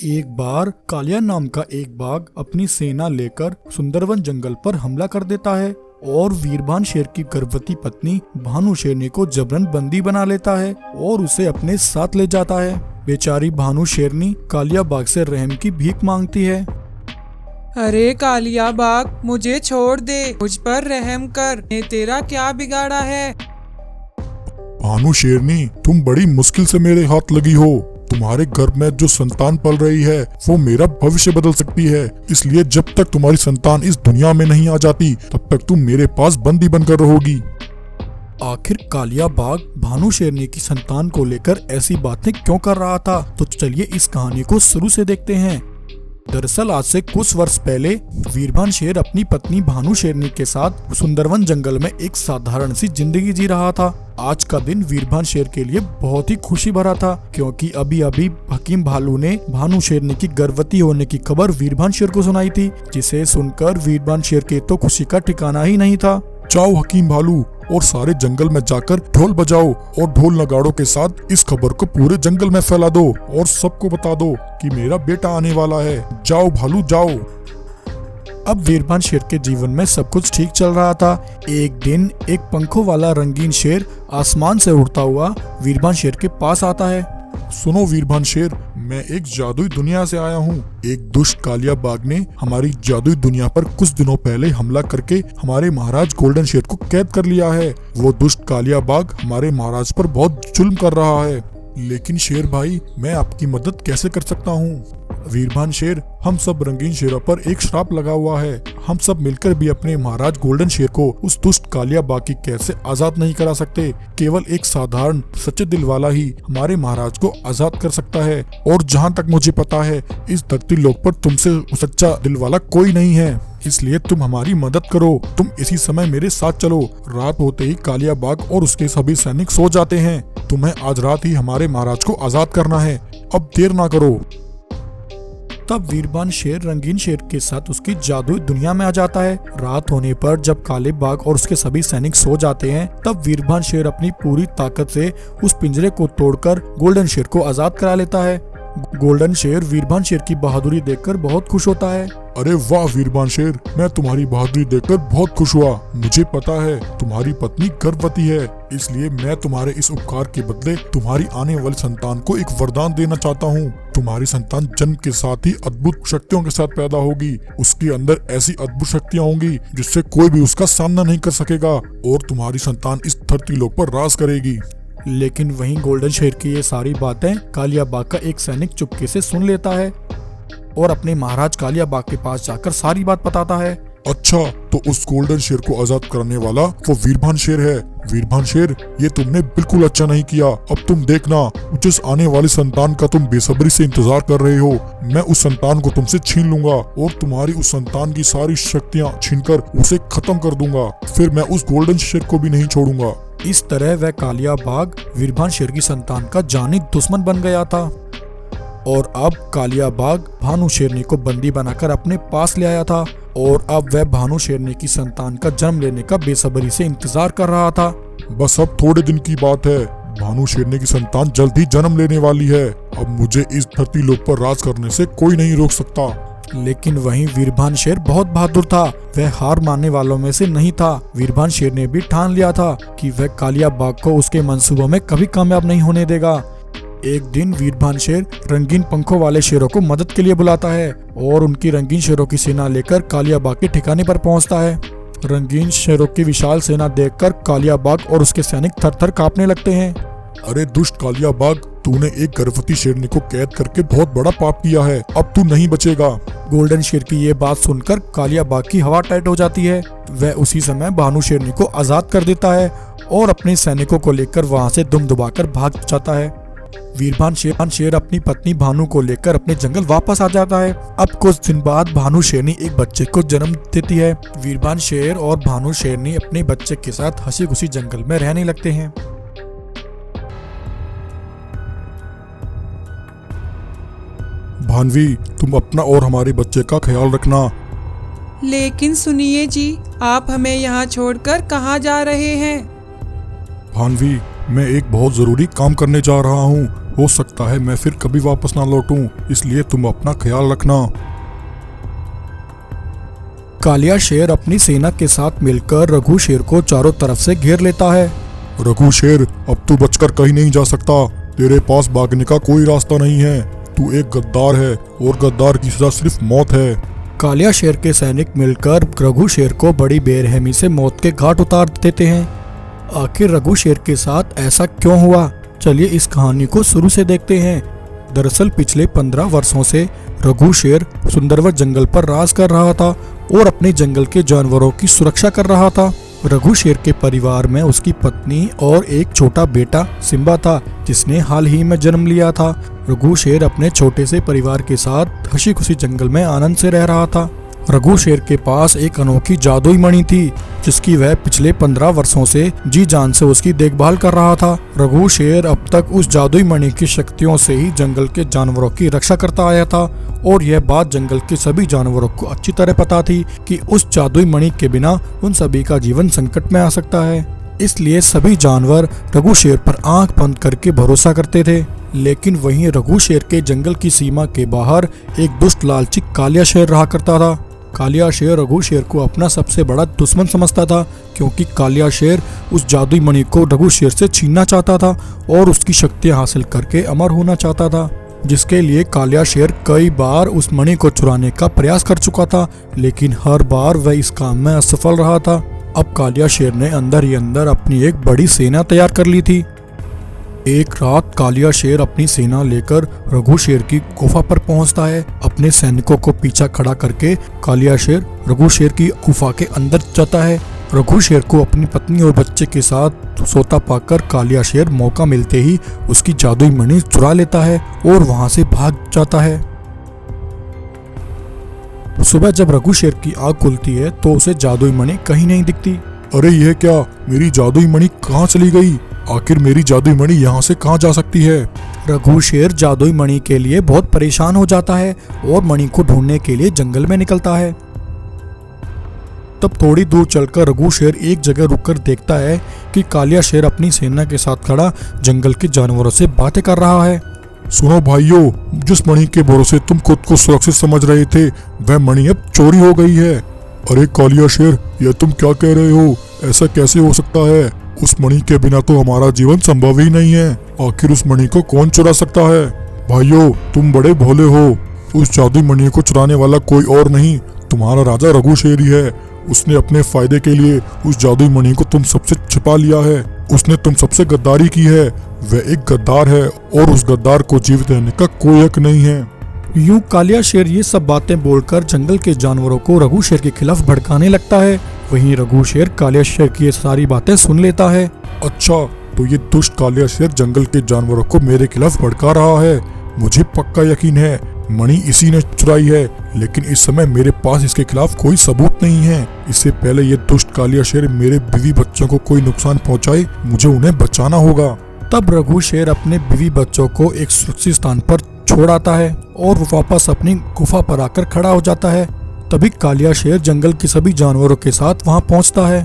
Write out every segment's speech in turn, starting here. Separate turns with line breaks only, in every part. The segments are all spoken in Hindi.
एक बार कालिया नाम का एक बाघ अपनी सेना लेकर सुंदरवन जंगल पर हमला कर देता है और वीरभान शेर की गर्भवती पत्नी भानु शेरनी को जबरन बंदी बना लेता है और उसे अपने साथ ले जाता है। बेचारी भानु शेरनी कालिया बाघ से रहम की भीख मांगती है।
अरे कालिया बाघ, मुझे छोड़ दे, मुझ पर रहम कर, ने तेरा क्या बिगाड़ा है।
भानु शेरनी, तुम बड़ी मुश्किल से मेरे हाथ लगी हो। तुम्हारे गर्भ में जो संतान पल रही है वो मेरा भविष्य बदल सकती है, इसलिए जब तक तुम्हारी संतान इस दुनिया में नहीं आ जाती तब तक तुम मेरे पास बंदी बनकर रहोगी।
आखिर कालिया बाघ भानु शेरनी की संतान को लेकर ऐसी बातें क्यों कर रहा था, तो चलिए इस कहानी को शुरू से देखते हैं। दरअसल आज से कुछ वर्ष पहले वीरभान शेर अपनी पत्नी भानु शेरनी के साथ सुंदरवन जंगल में एक साधारण सी जिंदगी जी रहा था। आज का दिन वीरभान शेर के लिए बहुत ही खुशी भरा था, क्योंकि अभी अभी हकीम भालू ने भानु शेरनी की गर्भवती होने की खबर वीरभान शेर को सुनाई थी, जिसे सुनकर वीरभान शेर के तो खुशी का ठिकाना ही नहीं था।
जाओ हकीम भालू और सारे जंगल में जाकर ढोल बजाओ और ढोल नगाड़ों के साथ इस खबर को पूरे जंगल में फैला दो और सबको बता दो कि मेरा बेटा आने वाला है। जाओ भालू जाओ।
अब वीरभान शेर के जीवन में सब कुछ ठीक चल रहा था। एक दिन एक पंखों वाला रंगीन शेर आसमान से उड़ता हुआ वीरभान शेर के पास आता है।
सुनो वीरभान शेर, मैं एक जादुई दुनिया से आया हूँ। एक दुष्ट कालिया बाघ ने हमारी जादुई दुनिया पर कुछ दिनों पहले हमला करके हमारे महाराज गोल्डन शेर को कैद कर लिया है। वो दुष्ट कालिया बाघ हमारे महाराज पर बहुत जुल्म कर रहा है। लेकिन शेर भाई, मैं आपकी मदद कैसे कर सकता हूँ? वीरभान शेर, हम सब रंगीन शेरों पर एक श्राप लगा हुआ है। हम सब मिलकर भी अपने महाराज गोल्डन शेर को उस दुष्ट कालिया बाघ की कैद से आजाद नहीं करा सकते। केवल एक साधारण सच्चे दिल वाला ही हमारे महाराज को आजाद कर सकता है, और जहाँ तक मुझे पता है इस धरती लोक पर तुमसे सच्चा दिल वाला कोई नहीं है। इसलिए तुम हमारी मदद करो। तुम इसी समय मेरे साथ चलो। रात होते ही कालिया बाघ और उसके सभी सैनिक सो जाते हैं। तुम्हें आज रात ही हमारे महाराज को आजाद करना है। अब देर ना करो।
तब वीरभान शेर रंगीन शेर के साथ उसकी जादुई दुनिया में आ जाता है। रात होने पर जब काले बाघ और उसके सभी सैनिक सो जाते हैं, तब वीरभान शेर अपनी पूरी ताकत से उस पिंजरे को तोड़कर गोल्डन शेर को आजाद करा लेता है। गोल्डन शेर वीरभान शेर की बहादुरी देखकर बहुत खुश होता है।
अरे वाह वीरभान शेर, मैं तुम्हारी बहादुरी देखकर बहुत खुश हुआ। मुझे पता है तुम्हारी पत्नी गर्भवती है, इसलिए मैं तुम्हारे इस उपकार के बदले तुम्हारी आने वाली संतान को एक वरदान देना चाहता हूँ। तुम्हारी संतान जन्म के साथ ही अद्भुत शक्तियों के साथ पैदा होगी। उसके अंदर ऐसी अद्भुत शक्तियाँ होंगी जिससे कोई भी उसका सामना नहीं कर सकेगा, और तुम्हारी संतान इस धरती लोक पर राज करेगी।
लेकिन वहीं गोल्डन शेर की ये सारी बातें कालिया बाघ का एक सैनिक चुपके से सुन लेता है और अपने महाराज कालिया बाघ के पास जाकर सारी बात बताता है।
अच्छा, तो उस गोल्डन शेर को आजाद करने वाला वो वीरभान शेर है। वीरभान शेर, ये तुमने बिल्कुल अच्छा नहीं किया। अब तुम देखना, जिस आने वाली संतान का तुम बेसब्री से इंतजार कर रहे हो, मैं उस संतान को तुमसे छीन लूंगा और तुम्हारी उस संतान की सारी शक्तियाँ छीनकर उसे खत्म कर दूंगा। फिर मैं उस गोल्डन शेर को भी नहीं छोड़ूंगा।
इस तरह वह कालिया बाघ वीरभान शेर की संतान का जानी दुश्मन बन गया था, और अब कालिया बाघ भानु शेरनी को बंदी बनाकर अपने पास ले आया था, और अब वह भानु शेरनी की संतान का जन्म लेने का बेसब्री से इंतजार कर रहा था।
बस अब थोड़े दिन की बात है, भानु शेरनी की संतान जल्द ही जन्म लेने वाली है। अब मुझे इस धरती लोक पर राज करने से कोई नहीं रोक सकता।
लेकिन वहीं वीरभान शेर बहुत बहादुर था। वह हार मानने वालों में से नहीं था। वीरभान शेर ने भी ठान लिया था कि वह कालिया बाघ को उसके मंसूबों में कभी कामयाब नहीं होने देगा। एक दिन वीरभान शेर रंगीन पंखों वाले शेरों को मदद के लिए बुलाता है और उनकी रंगीन शेरों की सेना लेकर कालिया बाघ के ठिकाने पर पहुंचता है। रंगीन शेरों की विशाल सेना देखकर कालिया बाघ और उसके सैनिक थर थर कांपने लगते हैं।
अरे दुष्ट कालिया बाघ, तूने एक गर्भवती शेरनी को कैद करके बहुत बड़ा पाप किया है। अब तू नहीं बचेगा।
गोल्डन शेर की ये बात सुनकर कालिया बाघ की हवा टाइट हो जाती है। वह उसी समय भानु शेरनी को आजाद कर देता है और अपने सैनिकों को लेकर वहां से दुम दुबाकर भाग जाता है। वीरभान शेर अपनी पत्नी भानु को लेकर अपने जंगल वापस आ जाता है। अब कुछ दिन बाद भानु शेरनी एक बच्चे को जन्म देती है। वीरभान शेर और भानु शेरनी अपने बच्चे के साथ हंसी खुशी जंगल में रहने लगते हैं।
भानवी, तुम अपना और हमारे बच्चे का ख्याल रखना।
लेकिन सुनिए जी, आप हमें यहाँ छोड़कर कहाँ जा रहे हैं?
भानवी, मैं एक बहुत जरूरी काम करने जा रहा हूँ। हो सकता है मैं फिर कभी वापस ना लौटूं, इसलिए तुम अपना ख्याल रखना।
कालिया शेर अपनी सेना के साथ मिलकर रघु शेर को चारों तरफ से घेर लेता है।
रघु शेर, अब तू बचकर कहीं नहीं जा सकता, तेरे पास भागने का कोई रास्ता नहीं है। तू एक गद्दार है और गद्दार की सजा सिर्फ मौत है।
कालिया शेर के सैनिक मिलकर रघु शेर को बड़ी बेरहमी से मौत के घाट उतार देते हैं। आखिर रघु शेर के साथ ऐसा क्यों हुआ, चलिए इस कहानी को शुरू से देखते हैं। दरअसल पिछले 15 वर्षों से रघु शेर सुंदरवन जंगल पर राज कर रहा था और अपने जंगल के जानवरों की सुरक्षा कर रहा था। रघु शेर के परिवार में उसकी पत्नी और एक छोटा बेटा सिम्बा था, जिसने हाल ही में जन्म लिया था। रघु शेर अपने छोटे से परिवार के साथ हंसी खुशी जंगल में आनंद से रह रहा था। रघु शेर के पास एक अनोखी जादुई मणि थी, जिसकी वह पिछले 15 वर्षों से जी जान से उसकी देखभाल कर रहा था। रघु शेर अब तक उस जादुई मणि की शक्तियों से ही जंगल के जानवरों की रक्षा करता आया था और यह बात जंगल के सभी जानवरों को अच्छी तरह पता थी कि उस जादुई मणि के बिना उन सभी का जीवन संकट में आ सकता है। इसलिए सभी जानवर रघु शेर पर आंख बंद करके भरोसा करते थे। लेकिन वहीं रघु शेर के जंगल की सीमा के बाहर एक दुष्ट लालची कालिया शेर रहा करता था। कालिया शेर रघु शेर को अपना सबसे बड़ा दुश्मन समझता था, क्योंकि कालिया शेर उस जादुई मणि को रघु शेर से छीनना चाहता था और उसकी शक्तियां हासिल करके अमर होना चाहता था, जिसके लिए कालिया शेर कई बार उस मणि को चुराने का प्रयास कर चुका था, लेकिन हर बार वह इस काम में असफल रहा था। अब कालिया शेर ने अंदर ही अंदर अपनी एक बड़ी सेना तैयार कर ली थी। एक रात कालिया शेर अपनी सेना लेकर रघु शेर की गुफा पर पहुंचता है। अपने सैनिकों को पीछा खड़ा करके कालिया शेर रघु शेर की गुफा के अंदर जाता है। रघु शेर को अपनी पत्नी और बच्चे के साथ सोता पाकर कालिया शेर मौका मिलते ही उसकी जादुई मणि चुरा लेता है और वहां से भाग जाता है। सुबह जब रघु शेर की आंख खुलती है तो उसे जादुई मणि कहीं नहीं दिखती।
अरे यह क्या, मेरी जादुई मणि कहाँ चली गई? आखिर मेरी जादुई मणि यहाँ से कहाँ जा सकती है?
रघु शेर जादुई मणि के लिए बहुत परेशान हो जाता है और मणि को ढूंढने के लिए जंगल में निकलता है। तब थोड़ी दूर चलकर रघु शेर एक जगह रुककर देखता है कि कालिया शेर अपनी सेना के साथ खड़ा जंगल के जानवरों से बातें कर रहा है।
सुनो भाइयों, जिस मणि के भरोसे तुम खुद को सुरक्षित समझ रहे थे, वह मणि अब चोरी हो गई है। अरे कालिया शेर, यह तुम क्या कह रहे हो? ऐसा कैसे हो सकता है? उस मणि के बिना तो हमारा जीवन संभव ही नहीं है। आखिर उस मणि को कौन चुरा सकता है? भाइयों, तुम बड़े भोले हो। उस जादुई मणि को चुराने वाला कोई और नहीं, तुम्हारा राजा रघु शेर ही है। उसने अपने फायदे के लिए उस जादुई मणि को तुम सबसे छिपा लिया है। उसने तुम सबसे गद्दारी की है। वह एक गद्दार है और उस गद्दार को जीवित रहने का कोई हक नहीं है।
यूं कालिया शेर ये सब बातें बोलकर जंगल के जानवरों को रघु शेर के खिलाफ भड़काने लगता है। वहीं रघु शेर कालिया शेर की ये सारी बातें सुन लेता है।
अच्छा, तो ये दुष्ट कालिया शेर जंगल के जानवरों को मेरे खिलाफ भड़का रहा है। मुझे पक्का यकीन है मणि इसी ने चुराई है, लेकिन इस समय मेरे पास इसके खिलाफ कोई सबूत नहीं है। इससे पहले ये दुष्ट कालिया शेर मेरे बीवी बच्चों को कोई नुकसान पहुंचाए, मुझे उन्हें बचाना होगा।
तब रघु शेर अपने बीवी बच्चों को एक सुरक्षित स्थान पर छोड़ आता है और वो वापस अपनी गुफा पर आकर खड़ा हो जाता है। तभी कालिया शेर जंगल के सभी जानवरों के साथ वहां पहुंचता है।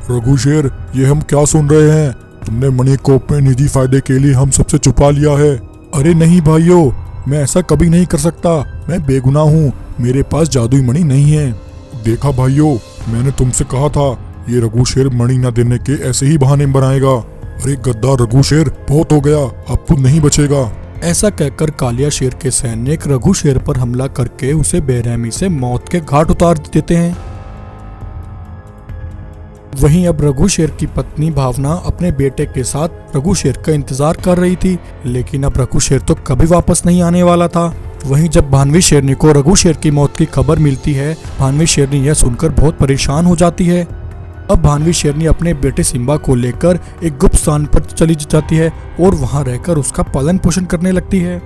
रघु शेर, ये हम क्या सुन रहे हैं? तुमने मणि को अपने निजी फायदे के लिए हम सबसे छुपा लिया है।
अरे नहीं भाइयों, मैं ऐसा कभी नहीं कर सकता। मैं बेगुनाह हूँ, मेरे पास जादुई मणि नहीं है।
देखा भाइयों, मैंने तुमसे कहा था ये रघु शेर मणि न देने के ऐसे ही बहाने बनाएगा। अरे गद्दार रघु शेर, बहुत हो गया, अब तू नहीं बचेगा।
ऐसा कहकर कालिया शेर के सैनिक रघु शेर पर हमला करके उसे बेरहमी से मौत के घाट उतार देते हैं। वहीं अब रघु शेर की पत्नी भावना अपने बेटे के साथ रघु शेर का इंतजार कर रही थी, लेकिन अब रघु शेर तो कभी वापस नहीं आने वाला था। वहीं जब भानवी शेरनी को रघु शेर की मौत की खबर मिलती है, भानवी शेरनी यह सुनकर बहुत परेशान हो जाती है। अब भानवी शेरनी अपने बेटे सिम्बा को लेकर एक गुप्त स्थान पर चली जाती है और वहां रहकर उसका पालन पोषण करने लगती है।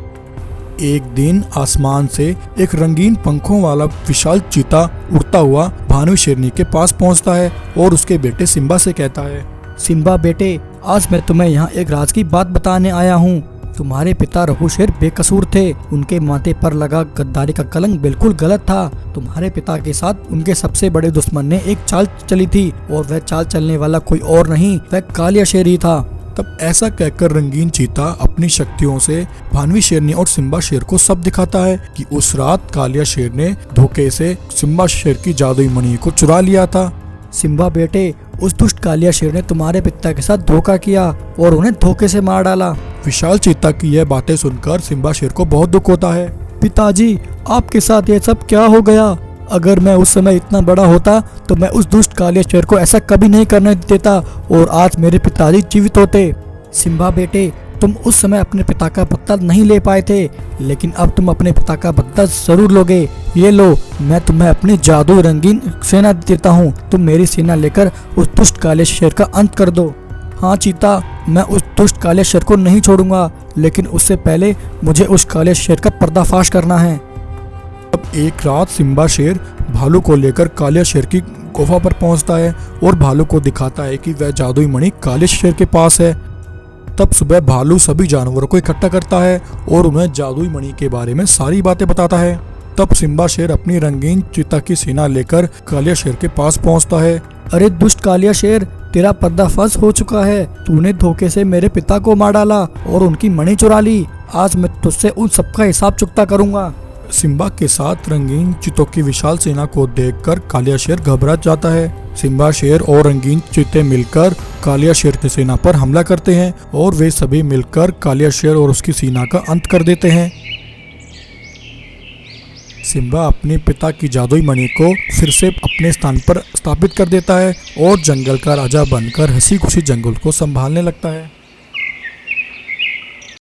एक दिन आसमान से एक रंगीन पंखों वाला विशाल चीता उड़ता हुआ भानवी शेरनी के पास पहुंचता है और उसके बेटे सिम्बा से कहता है,
सिम्बा बेटे, आज मैं तुम्हें यहाँ एक राज की बात बताने आया हूँ। तुम्हारे पिता रघु शेर बेकसूर थे। उनके माथे पर लगा गद्दारी का कलंक बिल्कुल गलत था। तुम्हारे पिता के साथ उनके सबसे बड़े दुश्मन ने एक चाल चली थी और वह चाल चलने वाला कोई और नहीं, वह कालिया शेर ही था।
तब ऐसा कहकर रंगीन चीता अपनी शक्तियों से भानवी शेरनी और सिम्बा शेर को सब दिखाता है कि उस रात कालिया शेर ने धोखे से सिम्बा शेर की जादुई मणि को चुरा लिया था।
सिम्बा बेटे, उस दुष्ट कालिया शेर ने तुम्हारे पिता के साथ धोखा किया और उन्हें धोखे से मार डाला।
विशाल चीता की यह बातें सुनकर सिम्बा शेर को बहुत दुख होता है।
पिताजी, आपके साथ ये सब क्या हो गया? अगर मैं उस समय इतना बड़ा होता तो मैं उस दुष्ट कालिया शेर को ऐसा कभी नहीं करने देता और आज मेरे पिताजी जीवित होते। सिम्बा बेटे, तुम उस समय अपने पिता का बदला नहीं ले पाए थे, लेकिन अब तुम अपने पिता का बदला जरूर लोगे। ये लो, मैं तुम्हें अपनी जादू रंगीन सेना देता हूँ। तुम मेरी सेना लेकर उस दुष्ट काले शेर का अंत कर दो। हाँ चीता, मैं उस दुष्ट काले शेर को नहीं छोड़ूंगा, लेकिन उससे पहले मुझे उस काले शेर का पर्दाफाश करना है।
अब एक रात सिम्बा शेर भालू को लेकर कालिया शेर की गुफा पर पहुंचता है और भालू को दिखाता है कि वह जादुई मणि काले शेर के पास है। तब सुबह भालू सभी जानवरों को इकट्ठा करता है और उन्हें जादुई मणि के बारे में सारी बातें बताता है। तब सिम्बा शेर अपनी रंगीन चीता की सेना लेकर कालिया शेर के पास पहुंचता है।
अरे दुष्ट कालिया शेर, तेरा पर्दाफाश हो चुका है। तूने धोखे से मेरे पिता को मार डाला और उनकी मणि चुरा ली। आज मैं तुझसे उन सबका हिसाब चुकता करूंगा।
सिम्बा के साथ रंगीन चीतों की विशाल सेना को देखकर कालिया शेर घबरा जाता है। सिम्बा शेर और रंगीन चीते मिलकर कालिया शेर की सेना पर हमला करते हैं और वे सभी मिलकर कालिया शेर और उसकी सेना का अंत कर देते हैं। सिम्बा अपने पिता की जादुई मणि को फिर से अपने स्थान पर स्थापित कर देता है और जंगल का राजा बनकर हंसी खुशी जंगल को संभालने लगता है।